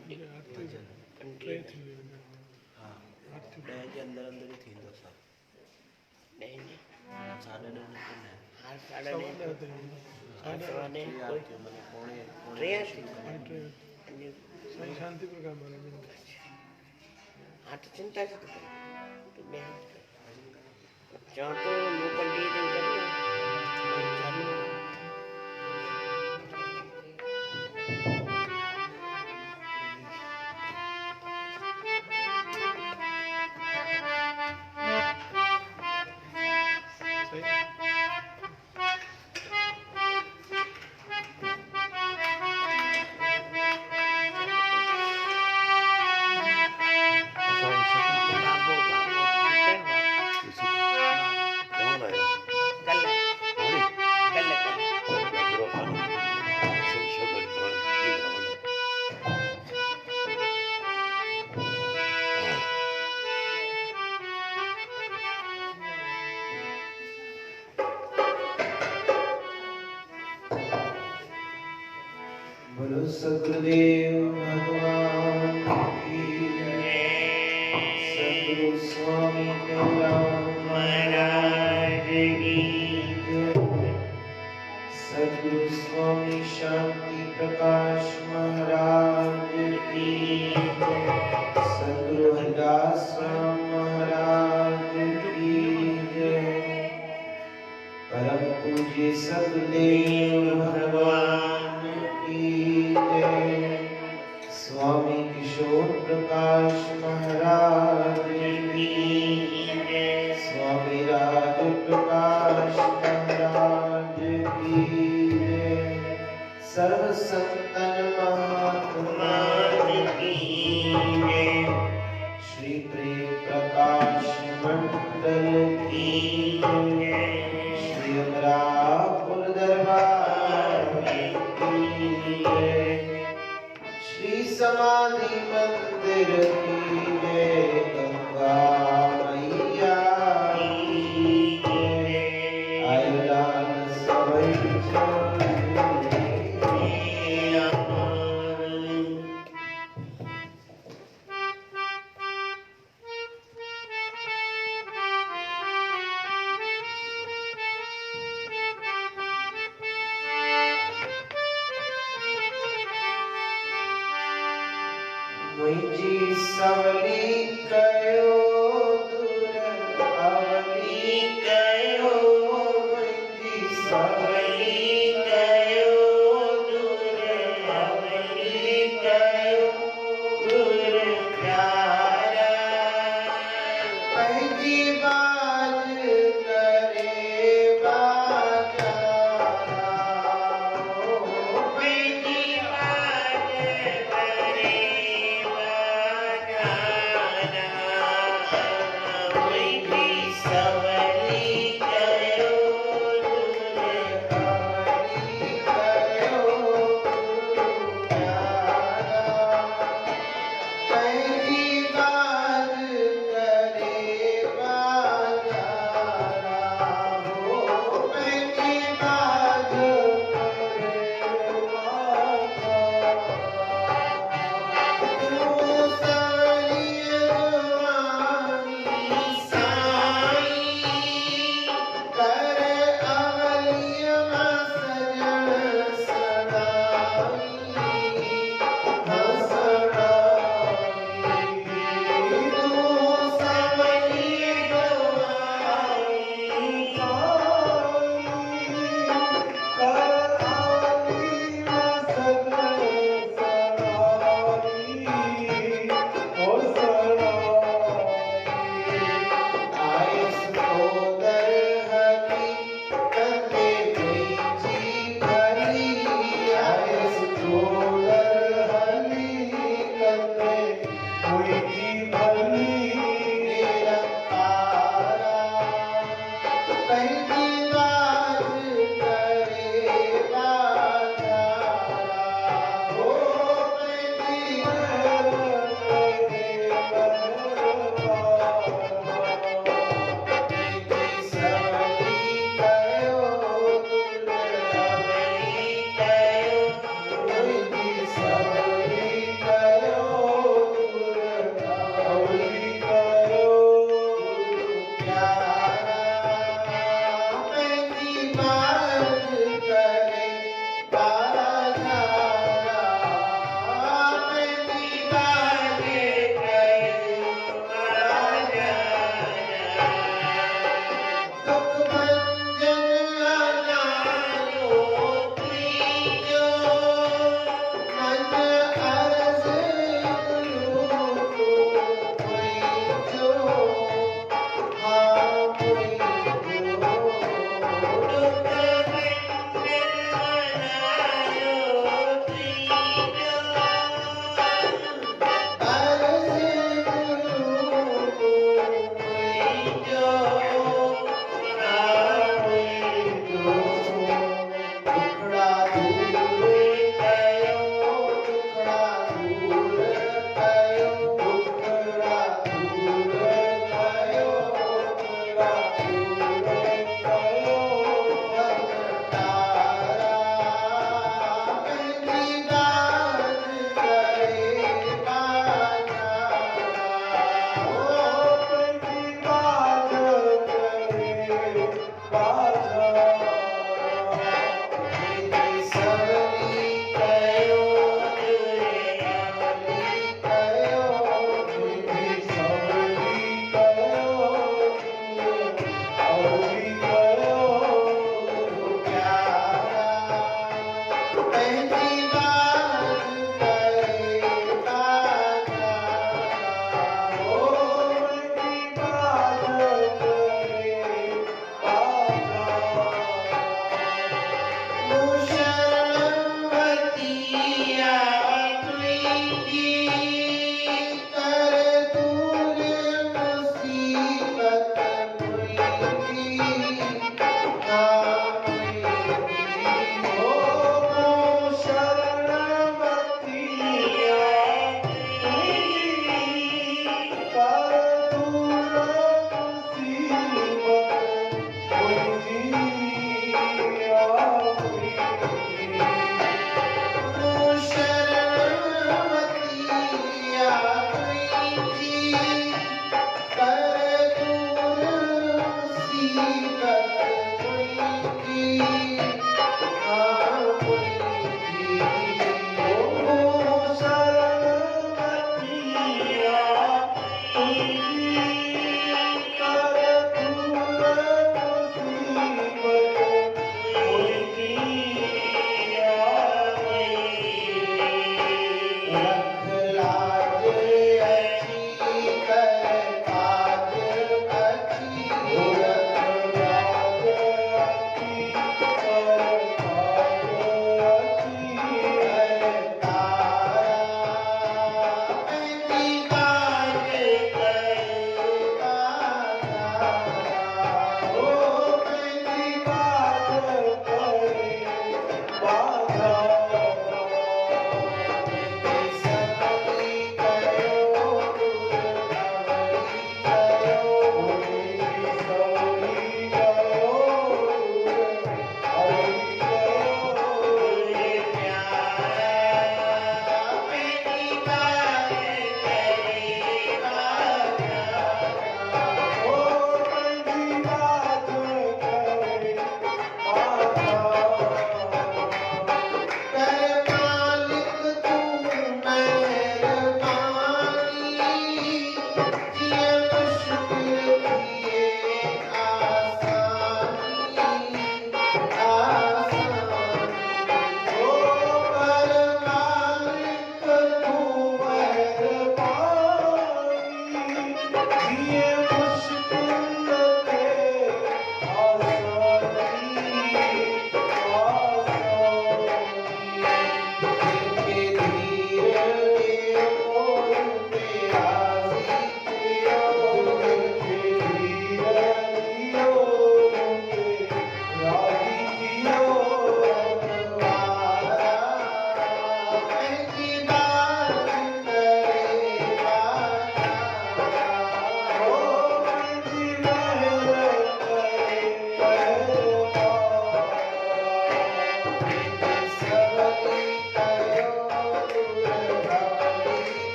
ॾह जे अंदरि अंदरि ई थींदो सभु। साढे ॾह निकिरंदा आहिनि। शांति प्रकाश महाराज हाँ तो चिंता से चौं तो मुँह पर लिए दिन करना बोलो सतगुरुदेव भगवान की जय। सतगुरु स्वामी देवराम महाराज की जय। सतगुरु स्वामी शांति प्रकाश महाराज की जय। सतगुरु हरिदास राम महाराज की जय। परम पूज्य सतगुरुदेव भगवान स्वामी किशोर प्रकाश महाराज की जय। स्वामी राज प्रकाश महाराज की जय। सर्व संतन महात्मा की जय। श्री प्रेम प्रकाश मंडल की जय। श्री अमरापुर दरबार की जय। श्री समाधि मंदिर की जय। गंगा मैया की जय। आयलान सवई मुझी सवली कयो दूर अवली कयो। मुझी सवली कयो दूर अवली कयो। दूर प्यारा मुझी बाज करे बाजारा। मुझी बाज करे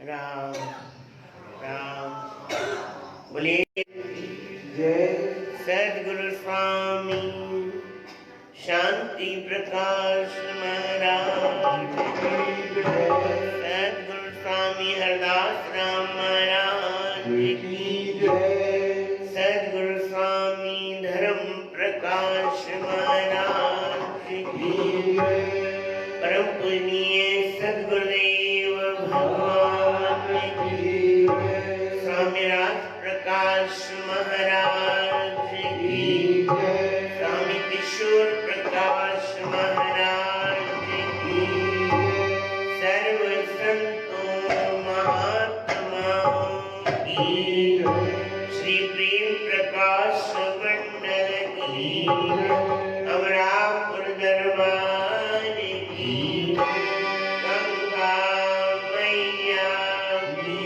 राम राम बोलिए जय सद्गुरु स्वामी शांति प्रकाश महाराज सद्गुरु स्वामी हरदास राम महाराज की सद्गुरु स्वामी धर्म प्रकाश महाराज की परम पूजनीय सद्गुरुदेव भगवान की स्वामी राज प्रकाश महाराज अमरापुर दरबार की गंगा मैया की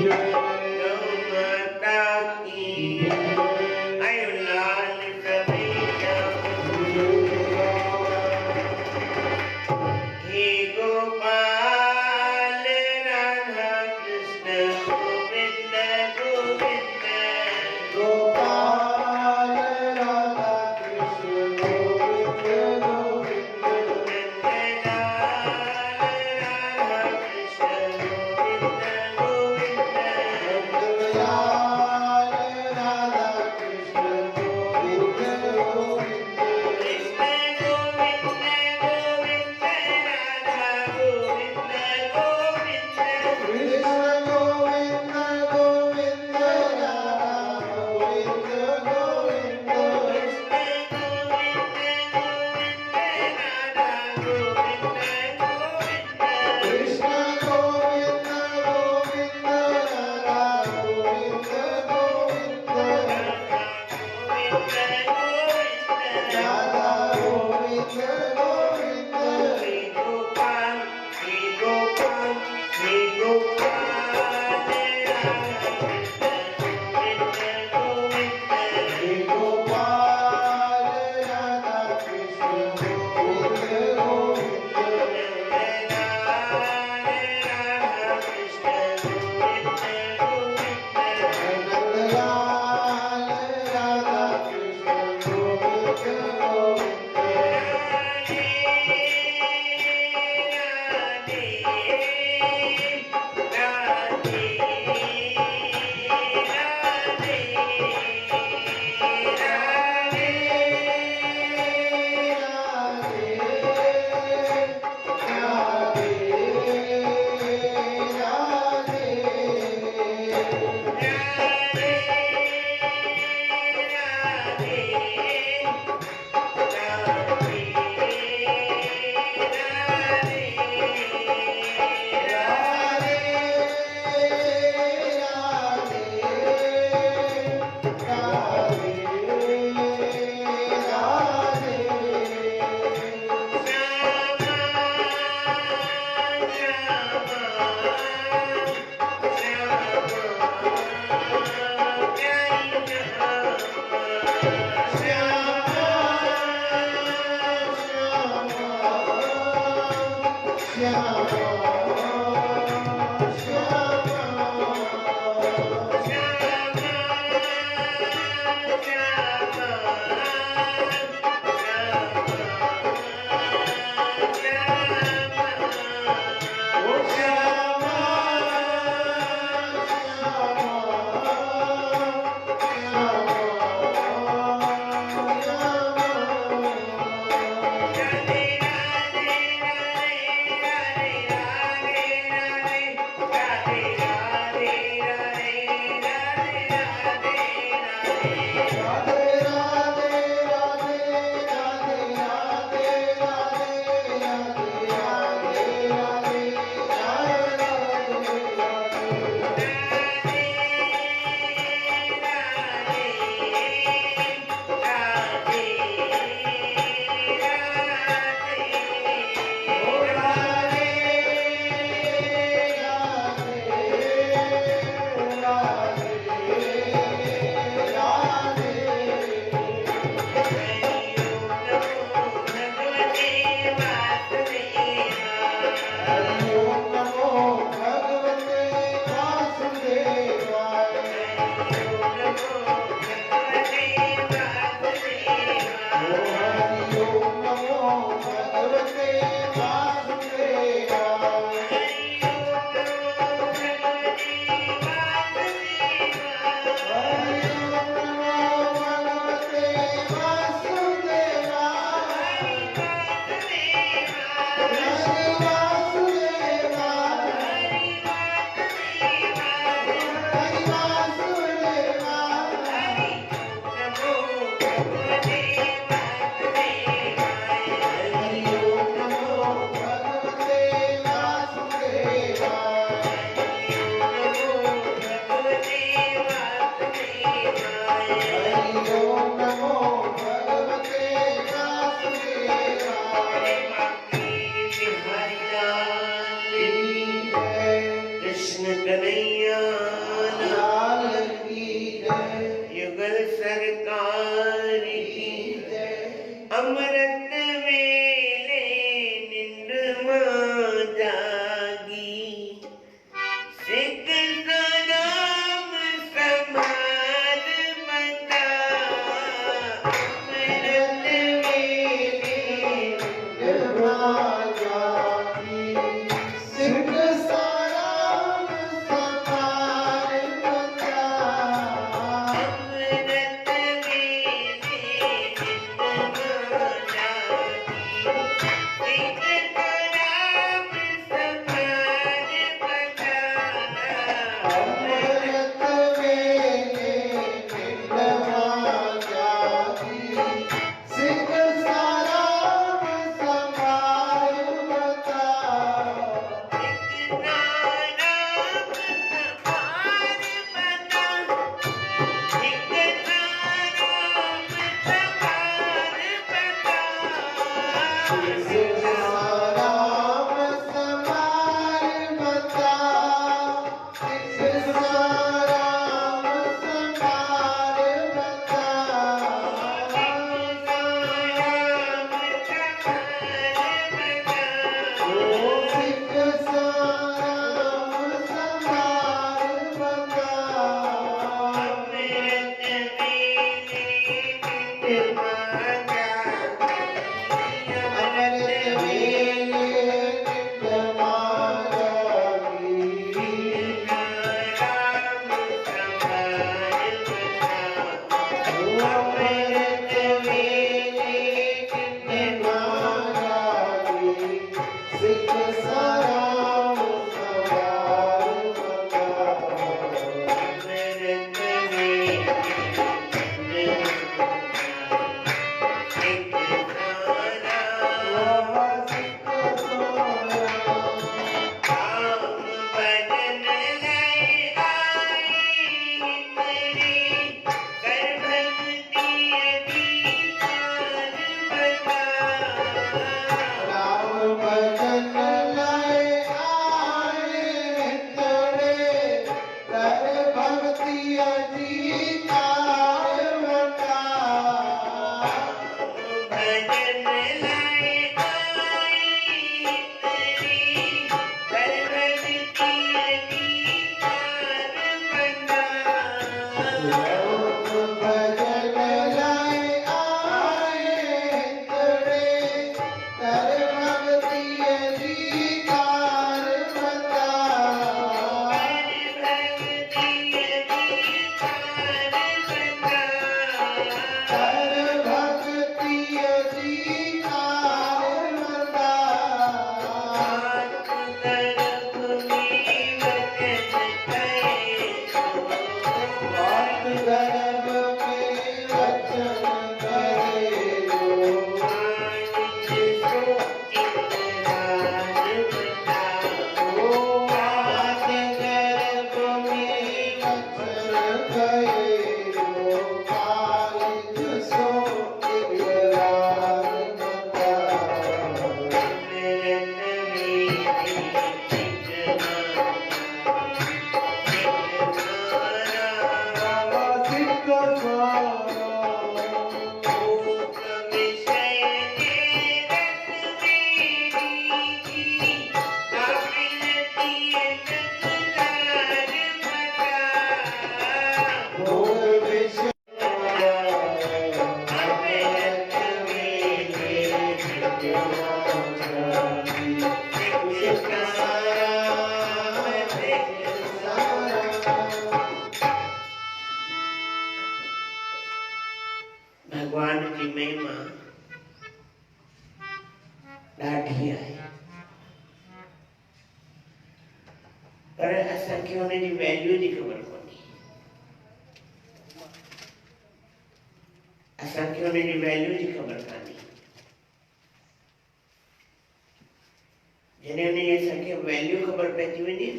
गौ माता की आयु लाल सवेरा हे गोपाल राधा कृष्ण गोविंद गोविंद गोपाल राधा कृष्ण भगवान जी महिमा ॾाढी आहे पर असांखे हुन जी वैल्यू जी ख़बर कोन्हे असांखे हुन जी वैल्यू जी ख़बर कान्हे जॾहिं हुन जी असांखे वैल्यू ख़बर पइजी वञे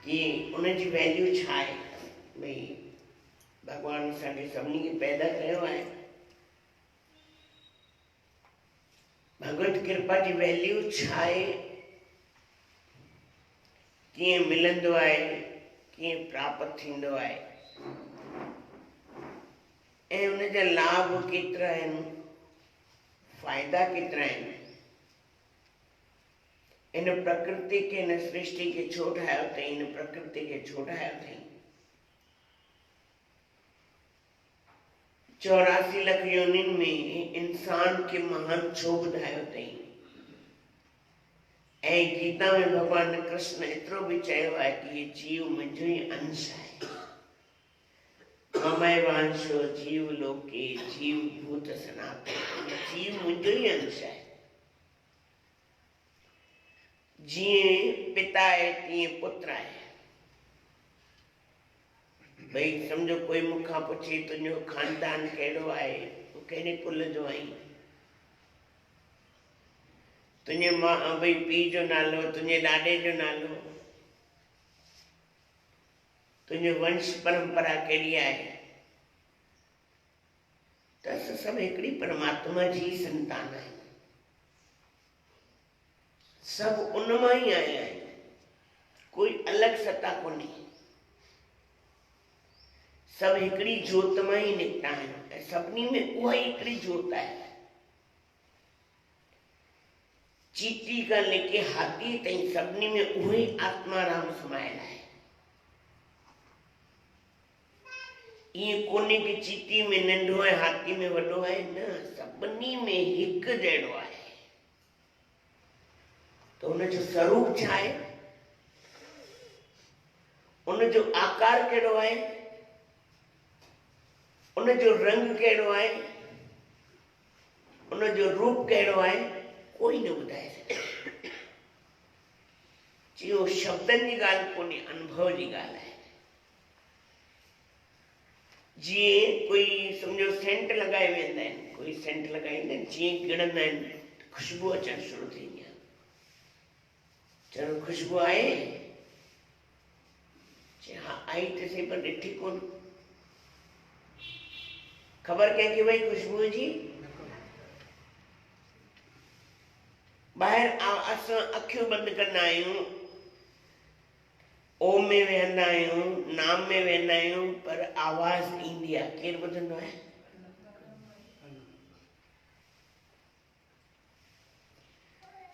कि उन जी वैल्यू छा आहे भई भगवान असांखे सभिनी खे पैदा कयो आहे भगवत कृपा जी वैल्यू छा आहे कीअं मिलंदो आहे कीअं प्राप्त थींदो आहे ऐं उन जा लाभ केतिरा आहिनि फ़ाइदा केतिरा आहिनि इन प्रकृति के इन सृष्टि के छो ठाहियो अथई इन प्रकृति के छो ठाहियो अथई 84 लख योनिन में इंसान के महान छो ॿुधायो अथई ऐं गीता में भगवान कृष्ण एतिरो बि चयो आहे कि ये जीव मुंहिंजो ई अंश आहे ममैवांशो जीव लोके जीव भूत सनातन जीव मुंहिंजो ई अंश आहे जीअं पिता आहे तीअं पुत्र आहे भई सम्झो कोई मूंखां पुछे तुंहिंजो खानदान कहिड़ो आहे तूं कहिड़े कुल जो आहीं तुंहिंजे मां भई पीउ जो नालो तुंहिंजे ॾाॾे जो नालो तुंहिंजो वंश परंपरा कहिड़ी आहे त असां सभु हिकिड़ी परमात्मा जी संतान आहियूं, सभु उन मां ई आया आहियूं, कोई अलॻि सत्ता कोन्हे, सभु हिकिड़ी जोत मां ई निकिता आहियूं ऐं सभिनी में उहा ई हिकिड़ी जोत आहे। चीटी खां लेके हाथी ताईं सभिनी में उहो ई आत्मा राम समायल आहे। ईअं कोन्हे कि चीटी में नंढो आहे हाथी में वॾो आहे, न, सभिनी में हिकु जहिड़ो आहे। तो उनजो स्वरूप छा आहे, उनजो आकार कहिड़ो आहे, उनजो रंग कहिड़ो आहे, उनजो रूप कहिड़ो आहे, कोई न ॿुधाए सघे। जियो शब्दनि जी ॻाल्हि कोन्हे, अनुभव जी ॻाल्हि आहे। जीअं कोई सम्झो सेंट लॻाए वेंदा आहिनि, कोई सेंट लॻाईंदा आहिनि, जीअं गिड़ंदा आहिनि ख़ुशबू अचणु शुरू थींदी आहे। चलो खुशबू आहे, हाँ आई तो सही पर ॾिठी कोन, ख़बर कंहिंखे भई खुशबू जी? ॿाहिरि असां अखियूं बंदि कंदा आहियूं, ओम में वेहंदा आहियूं, नाम में वेहंदा आहियूं, पर आवाज़ ईंदी आहे, केरु ॿुधंदो आहे?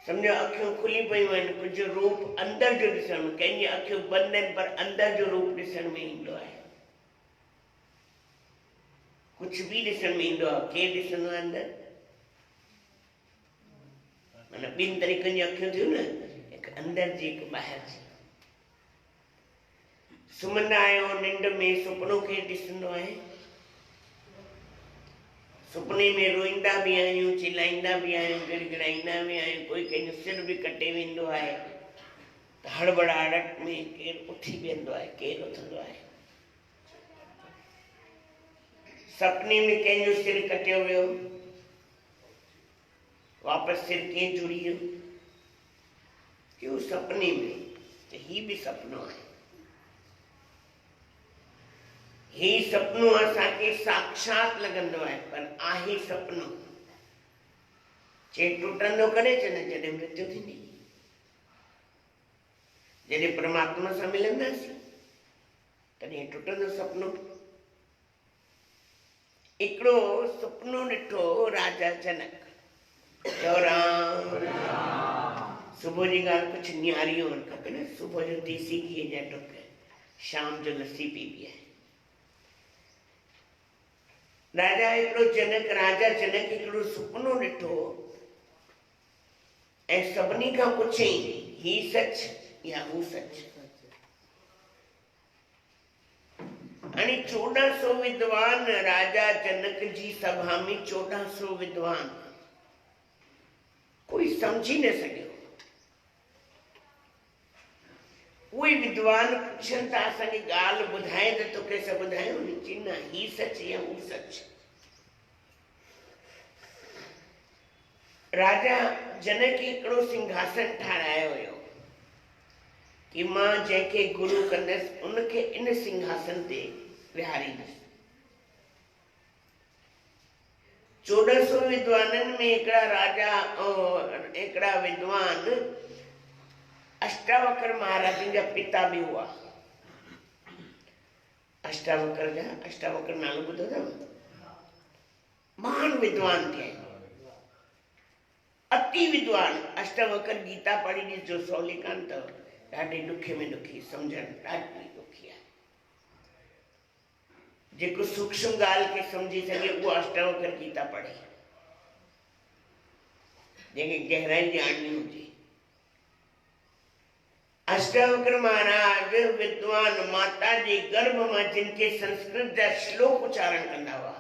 सम्झो अखियूं खुली पयूं आहिनि, कुझु रूप अंदर जो ॾिसण में, कंहिंजी अखियूं बंदि आहिनि पर अंदर जो रूप ॾिसण में ईंदो आहे, कुझु बि ॾिसण में ईंदो आहे। केरु ॾिसंदो आहे अंदर? माना ॿिनि तरीक़नि जी अखियूं थियूं न, हिकु अंदर जी, हिकु ॿाहिरि जी। सुम्हंदा आहियो निंड में, सुपिनो केरु ॾिसंदो आहे? सुपने में रोईंदा बि आहियूं, चिलाईंदा बि आहियूं, गिड़गिड़ाईंदा बि आहियूं, कोई कंहिंजो सिर बि कटे वेंदो आहे, त हड़बड़ाहट में केरु उथी वेंदो आहे, केरु उथंदो आहे। सपने में कंहिंजो सिर कटियो वियो, वापसि सिर कीअं जुड़ी वियो? क्यों? सपने में। त ही बि सपनो आहे। ही सपनो असांखे साक्षात लॻंदो आहे, पर आहे सपनो। चए टुटंदो करे न, जॾहिं मृत्यु थींदी, जॾहिं परमात्मा सां मिलंदासीं तॾहिं टुटंदो सपनो। हिकिड़ो सुपनो ॾिठो राजा जनक, चयो राम सुबुह जी ॻाल्हि कुझु न्यारी हुअणु खपे न, सुबुह जो देसी घी जा ढुक, शाम जो लस्सी पीबी आहे। राजा जनक हिकिड़ो सुपनो ॾिठो ऐं सभिनी खां पुछियईं, ही सच या हू सच? हाणे 1400 विद्वान राजा जनक जी सभा में, 1400 विद्वान, कोई समझी न सघियो। उहे विद्वान पुछनि था असांखे ॻाल्हि ॿुधाए त तोखे असां ॿुधायूं नी, चई न ही सच या हू सच। राजा जनक हिकिड़ो सिंघासन ठारायो हुयो कि मां जंहिंखे गुरु कंदसि उनखे इन सिंघासन ते विहारींदसि। 1400 विद्वाननि में हिकिड़ा राजा और हिकिड़ा विद्वान अष्टावक्र महाराजनि जा पिता बि हुआ। अष्टावक्र नालो ॿुधो अथव? महान विद्वान थिया, अति विद्वान। अष्टावक्र गीता पढ़ी ॾिसजो, सवली कान अथव, ॾाढी ॾुखे में ॾुखी, सम्झणु ॾाढी ॾुखी आहे। जेको सूक्ष्म ॻाल्हि खे सम्झी सघे उहो अष्टावक्र गीता पढ़े, जंहिंखे गहराई ॼाणनी हुजे। अष्टावक्र महाराज विद्वान माता जे गर्भ मां जिनके संस्कृत जा श्लोक उच्चारण कंदा हुआ,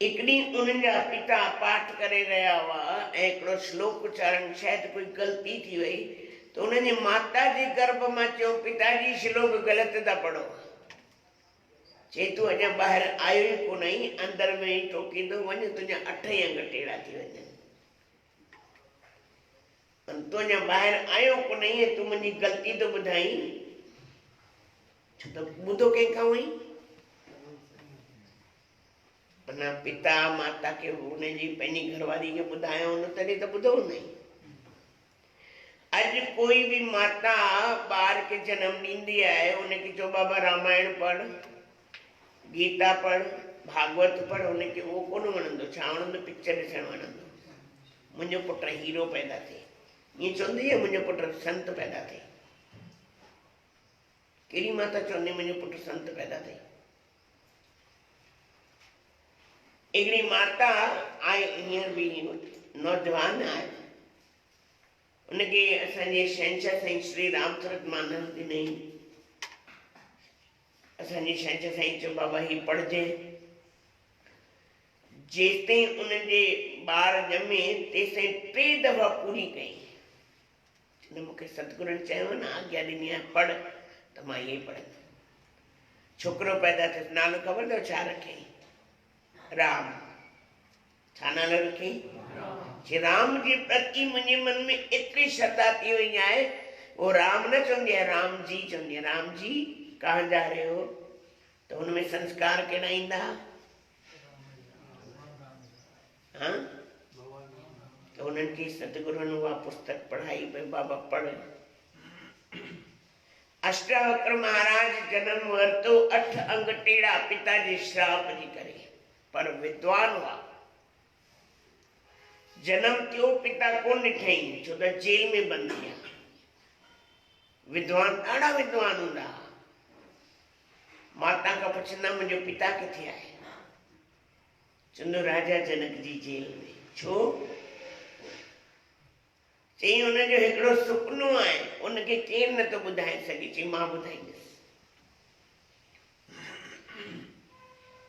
हिकिड़ी उन्हनि जा पिता पाठ करे रहिया हुआ ऐं हिकिड़ो श्लोक उच्चारण शायदि कोई ग़लती थी वई, त उन्हनि जी माता जे गर्भ मां चयो, पिताजी श्लोक ग़लति था पढ़ो। चए तूं अञा ॿाहिरि आयो ई कोन आई, अंदर में ई टोकींदो वञ, तुंहिंजा 8 अंग टेड़ा थी वञनि। तूं अञा ॿाहिरि आयो कोन आई, तूं मुंहिंजी ग़लती थो ॿुधाई, छो त ॿुधो कंहिंखां हुई? अपना पिता माता के उन्हें जी पैनी घरवारी के बुधायो न तॾहिं त ॿुधो नहीं। अज कोई भी माता बार के जन्म ॾींदी आहे उनखे चओ बाबा रामायण पढ़, गीता पढ़, भागवत पढ़, उनखे उहो कोन वणंदो। छा वणंदो? पिक्चर ॾिसण वणंदो। मुंहिंजो पुट हीरो पैदा थिए, ईअं चवंदी आहे मुंहिंजो पुट संत पैदा थिए। कहिड़ी माता चवंदी मुंहिंजो पुट संत पैदा थिए? हिकिड़ी माता आहे हींअर बि नौजवान आहे, उनखे असांजे शहंशाह साईं श्री रामचरित मानस ॾिनई। असांजे शहंशाह साईं चयो बाबा ही पढ़जे। जेसिताईं उनजे ॿार ॼमे तेसिताईं 3 दफ़ा पूरी कई। चवंदो मूंखे सतगुरुनि चयो न आज्ञा ॾिनी आहे पढ़, त मां इहे पढ़ंदमि। छोकिरो पैदा थियसि, नालो ख़बर अथव छा रखियईं? राम। छा नालो रखियईं? राम जे प्रति मुंहिंजे मन में एतिरी श्रद्धा थी वई आहे, वो राम न चवंदी आहे, राम जी चवंदी आहे। राम जी कहाँ जा रहे हो? त हुनमें संस्कार कहिड़ा ईंदा? हाँ? त उन्हनि खे सतगुरुनि उहा पुस्तक पढ़ाई भई बाबा पढ़। अष्टावक्र महाराज जन्म वरितो 8 अंग टेड़ा पिता जे श्राप जे करे, पर विद्वान हुआ। जन्म थियो पिता कोन ॾिठई, छो त जेल में बंद हुआ। विद्वान ॾाढा विद्वान हूंदा। माता खां पुछंदा मुंहिंजो पिता किथे आहे? चवंदो राजा जनक जी जेल में। छो? चई हुनजो हिकिड़ो सुपनो आहे, उनखे केरु नथो ॿुधाए सघे। चई मां ॿुधाईंदसि।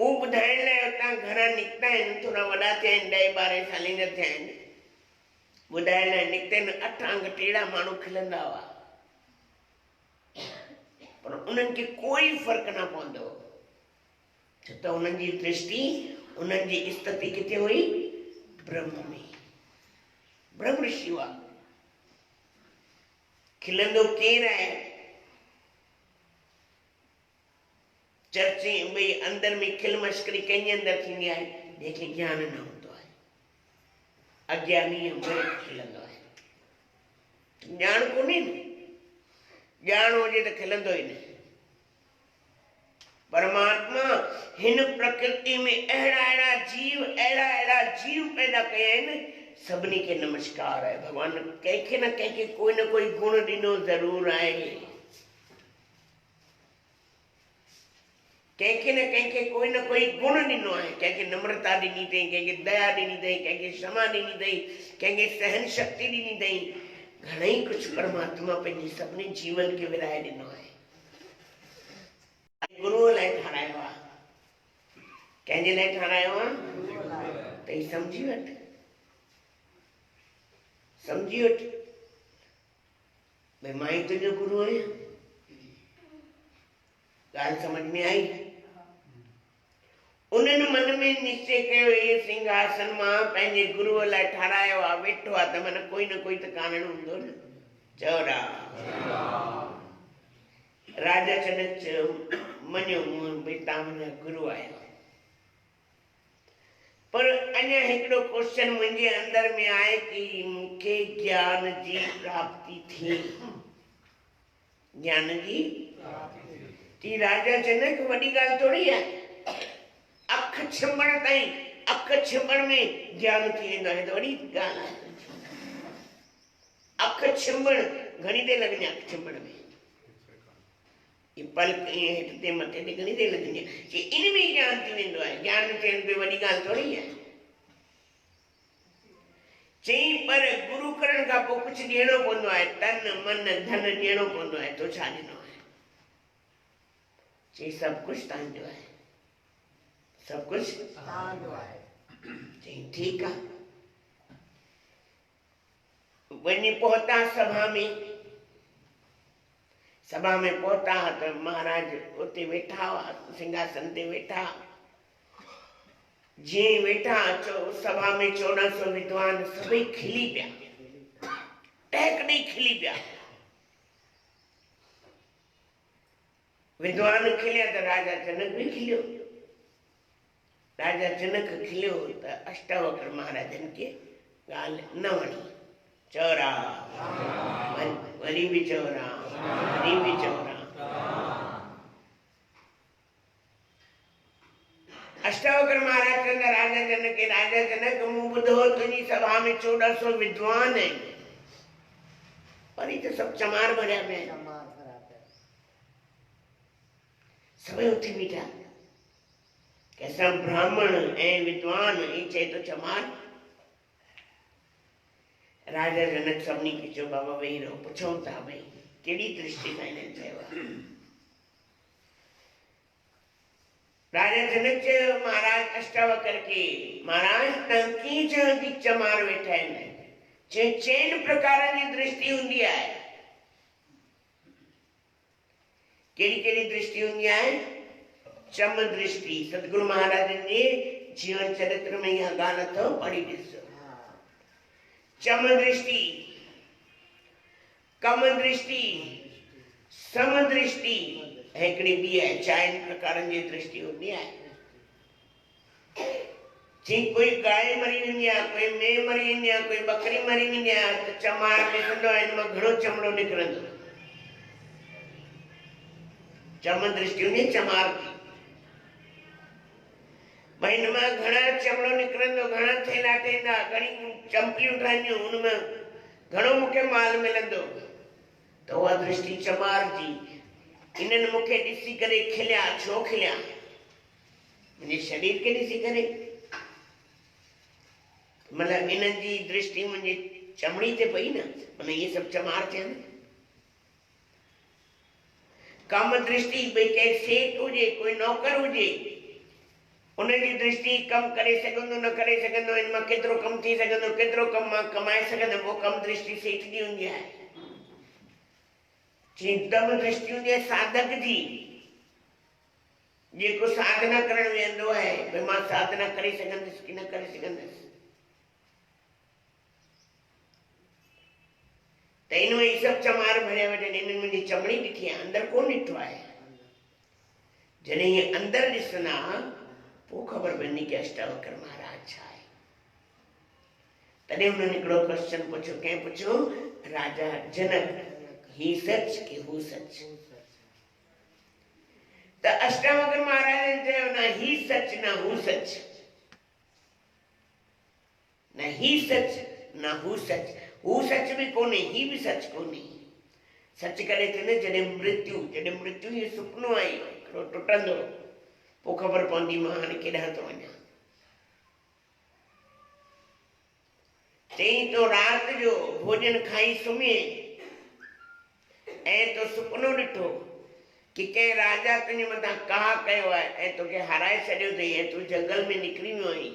वो ॿुधाइण लाइ उतां घरां निकिता आहिनि, थोरा वॾा थिया आहिनि, 10-12 साले जा थिया आहिनि। ॿुधाइण लाइ निकिता आहिनि, 8 अंग टेड़ा माण्हू खिलंदा हुआ, पर उन्हनि खे कोई फ़र्क़ु न पवंदो, छो त उन्हनि जी दृष्टि, उन्हनि जी स्थिति किथे हुई? ब्रह्म में। ब्रह्म ऋषि हुआ। खिलंदो केरु आहे? चर्चे भई अंदर में खिल मश्करी कंहिंजे अंदर थींदी आहे? जंहिंखे ज्ञान न हूंदो आहे, अज्ञानी मूर्ख खिलंदो आहे। ज्ञान कोन्हे न, ज्ञान हुजे त खिलंदो ई न। परमात्मा हिन प्रकृति में अहिड़ा अहिड़ा जीव पैदा कया आहिनि, सभिनी खे नमस्कार आहे। भगवान कंहिंखे न कंहिंखे कोई न कोई गुण ॾिनो ज़रूर आहे। कंहिंखे न कंहिंखे कोई न कोई गुण ॾिनो आहे। कंहिंखे नम्रता ॾिनी अथई, कंहिंखे दया ॾिनी अथई, कंहिंखे क्षमा ॾिनी अथई, कंहिंखे सहन शक्ति ॾिनी अथई। घणेई कुझु परमात्मा पंहिंजे सभिनी जीवन खे विराए ॾिनो आहे। गुरूअ लाइ ठारायो आहे। कंहिंजे लाइ ठारायो आहे? त ही सम्झी वठ, सम्झी वठ भई मां ई तुंहिंजो गुरू आहियां। ॻाल्हि समझ में आई? उन्हनि मन में निश्चय कयो ये सिंहासन मां पंहिंजे गुरूअ लाइ ठारायो आहे, वेठो आहे, त मन कोई न कोई त कारण हूंदो न। चओ राम। राजा जनक चयो मञो भई तव्हां मुंहिंजा गुरू आहियो, पर अञा हिकिड़ो क्वेश्चन मुंहिंजे अंदर में आहे कि मूंखे ज्ञान जी प्राप्ति थी। ज्ञान जी थी। राजा जनक वॾी ॻाल्हि थोड़ी आहे। अख छिंबण ताईं, अख छिंबण में ज्ञान थी वेंदो आहे, त वॾी ॻाल्हि आहे। अख छिंबण घणी देरि लॻंदी आहे? अख छिंबण में ये पलक ईअं हेठि ते मथे ते घणी देरि लॻंदी आहे? कि इन में ज्ञान थी वेंदो आहे। ज्ञान थियण कोई वॾी ॻाल्हि थोड़ी आहे। चई पर गुरू करण खां पोइ कुझु ॾियणो पवंदो आहे, तन मन धन ॾियणो पवंदो आहे। तो छा ॾिनो आहे? चई सभु कुझु तव्हांजो आहे, सभु कुझु तव्हांजो आहे। चई ठीकु आहे। वञी पहुता सभा में। सभा में पहुता त महाराज उते वेठा हुआ, सिंहासन ते वेठा। जीअं वेठा सभा में 1400 विद्वान सभई खिली पिया, टहक ॾेई खिली पिया। विद्वान खिलिया त राजा जनक भी खिलियो। राजा जनक खिलियो त अष्टावक्र महाराजन के गाल न वणी। चौरा वरी भी चौरा, वरी भी चौरा। अष्टावक्र महाराज चंद राजा जनक के, राजा जनक मूं ॿुधो तुंहिंजी सभा में 1400 विद्वान आहिनि, पर ये तो सब चमार भरिया पिया आहिनि। सभई उथी बीठा, कैसा ब्राह्मण ऐं विद्वान ई चए तो चमार। राजा जनक सभिनी खे चयो बाबा वेही रहो, पुछूं था भई कहिड़ी दृष्टि सां हिननि चयो आहे। राजा जनक चयो महाराज अष्टावक्र के, महाराज तव्हां कीअं चयो कि चमार वेठा आहिनि? चयो 4 प्रकारनि जी दृष्टि हूंदी आहे। कहिड़ी कहिड़ी दृष्टि हूंदी आहे? चम दृष्टि, सतगुरु महाराज जे जीवन चरित्र में यह ॻाल्हि अथव, पढ़ी ॾिसो। चम दृष्टि, कम दृष्टि, सम दृष्टि, हिकिड़ी ॿी आहे 4 प्रकारनि जी दृष्टि हूंदी आहे। जीअं कोई गांइ मरी वेंदी आहे, कोई मेंह मरी वेंदी आहे, कोई बकरी मरी वेंदी आहे त चमार ॾिसंदो आहे हिन मां घणो चमड़ो निकिरंदो। चम दृष्टि हूंदी चमार की, भाई हिन मां घणा चमड़ो निकिरंदो, घणा थैला ठहंदा, घणी चंपलियूं ठहंदियूं, हुनमें घणो मूंखे माल मिलंदो, त उहा दृष्टि चमार जी। इन्हनि मूंखे ॾिसी करे खिलिया, छो खिलिया? मुंहिंजे शरीर खे ॾिसी करे, मतिलबु इन्हनि जी दृष्टि मुंहिंजी चमड़ी ते पई न, माना इहे सभु चमार थियनि। कम दृष्टि, भई कंहिं सेठ हुजे, कोई नौकर हुजे, उनजी दृष्टि कम करे सघंदो न करे सघंदो, हिन मां केतिरो कम थी सघंदो, केतिरो कम मां कमाए सघंदुमि, वो कम दृष्टि सेठ जी हूंदी आहे। दम दृष्टि हूंदी आहे साधक जी, जेको साधना करण वेंदो आहे, भई मां साधना करे सघंदुसि कि न करे सघंदुसि। त हिन में सभु चमार भरिया वेठा आहिनि, हिननि मुंहिंजी चमड़ी ॾिठी आहे, अंदरि कोन ॾिठो आहे। जॾहिं इहे अंदरि ॾिसंदा पोइ ख़बर पवंदी कि अष्टावक्र महाराज छा आहे। तॾहिं हुननि हिकिड़ो क्वेश्चन पुछियो, कंहिं पुछियो? राजा जनक, ही सच कि हू सच? त अष्टावक्र महाराज चयो न ही सच न हू सच, न ही सच न हू सच। हू सच भी कोन्हे, ही भी सच कोन्हे। सच करे थे न जॾहिं मृत्यु ये सुपनो आहे हिकिड़ो टुटंदो, पोइ ख़बर पवंदी मां हाणे केॾांहुं थो वञा। चई तो राति जो भोजन खाई सुम्हे ऐं तो सुपनो ॾिठो कि कंहिं राजा तुंहिंजे मथां काह कयो आहे ऐं तोखे हाराए छॾियो अथई ऐं तूं जंगल में निकिरी वियो आहीं,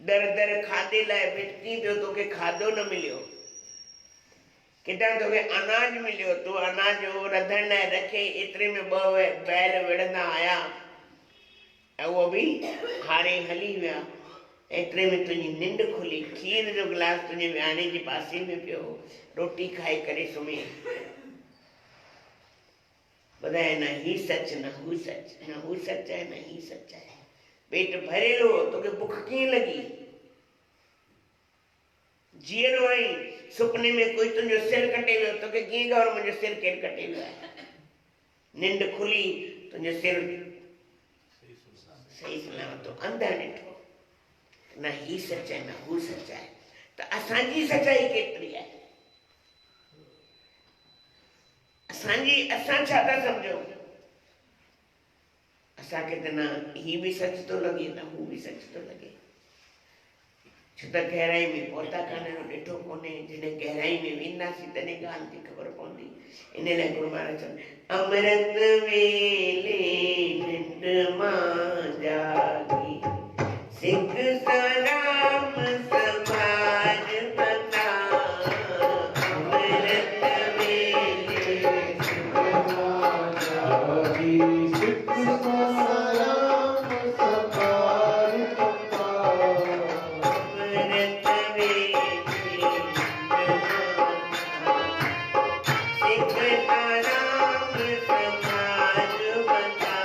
दर दर खाधे लाइ भिटकी पियो, तोखे खाधो न मिलियो, किथां तोखे अनाज मिलियो, तूं अनाज रधण लाइ रखे, एतिरे में 2 बैल विढ़ंदा आया ऐं उहो बि हारे हली विया। एतिरे में तुंहिंजी निंड खुली, खीर जो गिलास तुंहिंजे विहाणे जे पासे में पियो, रोटी खाई करे सुम्ही। ॿुधाए न ही सच न हू सच, न हू सच आहे न ही सच आहे। पेट भरियलु हो, तोखे बुख कीअं लॻी? जीअरो आहीं, सुपने में कोई तुंहिंजो सिर कटे वियो, तोखे कीअं ख़बर मुंहिंजो सिर केरु कटे वियो आहे? निंड खुली, तुंहिंजो सिर सही सलामत हो, अंदरि ॾिठो, न ही सच आहे न हू सच आहे। त असांजी सचाई केतिरी आहे? असां छा था सम्झूं? असांखे त न ही बि सच थो लॻे न हू बि सच थो लॻे, छो त गहराई में पहुता कान आहियूं, ॾिठो कोन्हे। जॾहिं गहराई में वेंदासीं तॾहिं ॻाल्हि जी ख़बर पवंदी। इन लाइ गुरु महाराज चवनि, अमृत वेले निंड मां जागी, सिख सलाम समाज बता। अमृत वेले निंड मां जागी, सिख सलाम समाज बता। अमृत वेले निंड मां जागी, सिख सलाम समाज बता।